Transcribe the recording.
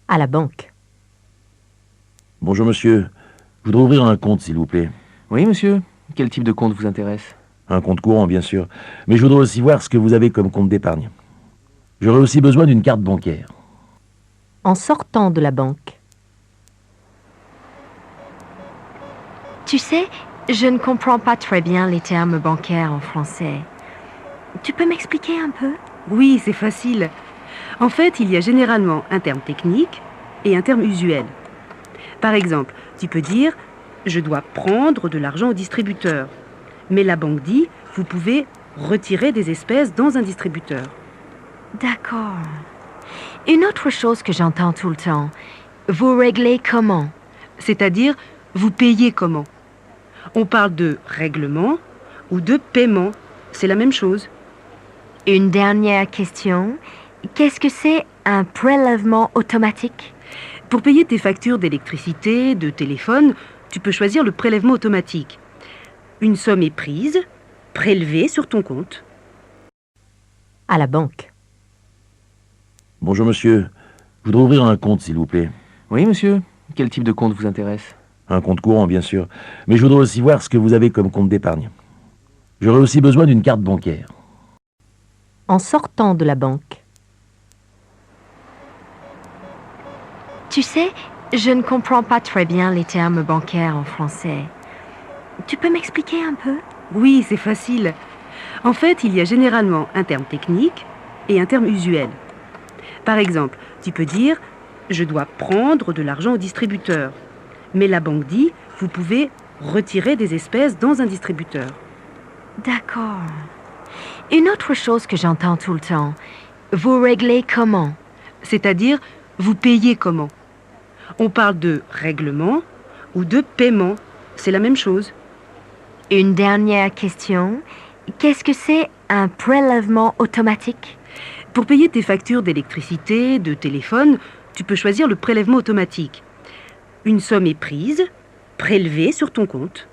À la banque. Bonjour monsieur, je voudrais ouvrir un compte s'il vous plaît. Oui, monsieur. Quel type de compte vous intéresse? Un compte courant bien sûr, mais je voudrais aussi voir ce que vous avez comme compte d'épargne. J'aurais aussi besoin d'une carte bancaire. En sortant de la banque. Tu sais, je ne comprends pas très bien les termes bancaires en français. Tu peux m'expliquer un peu? Oui, c'est facile. En fait, il y a généralement un terme technique et un terme usuel. Par exemple, tu peux dire « Je dois prendre de l'argent au distributeur ». Mais la banque dit « Vous pouvez retirer des espèces dans un distributeur ». D'accord. Une autre chose que j'entends tout le temps, vous réglez comment? C'est-à-dire « Vous payez comment ». On parle de règlement ou de paiement. C'est la même chose. Une dernière question. Qu'est-ce que c'est un prélèvement automatique? Pour payer tes factures d'électricité, de téléphone, tu peux choisir le prélèvement automatique. Une somme est prise, prélevée sur ton compte. À la banque. Bonjour monsieur, je voudrais ouvrir un compte s'il vous plaît. Oui, monsieur. Quel type de compte vous intéresse? Un compte courant bien sûr, mais je voudrais aussi voir ce que vous avez comme compte d'épargne. J'aurais aussi besoin d'une carte bancaire. En sortant de la banque. Tu sais, je ne comprends pas très bien les termes bancaires en français. Tu peux m'expliquer un peu? Oui, c'est facile. En fait, il y a généralement un terme technique et un terme usuel. Par exemple, tu peux dire « Je dois prendre de l'argent au distributeur ». Mais la banque dit « Vous pouvez retirer des espèces dans un distributeur ». D'accord. Une autre chose que j'entends tout le temps, vous réglez comment? C'est-à-dire « Vous payez comment ». On parle de règlement ou de paiement. C'est la même chose. Une dernière question. Qu'est-ce que c'est un prélèvement automatique? Pour payer tes factures d'électricité, de téléphone, tu peux choisir le prélèvement automatique. Une somme est prise, prélevée sur ton compte.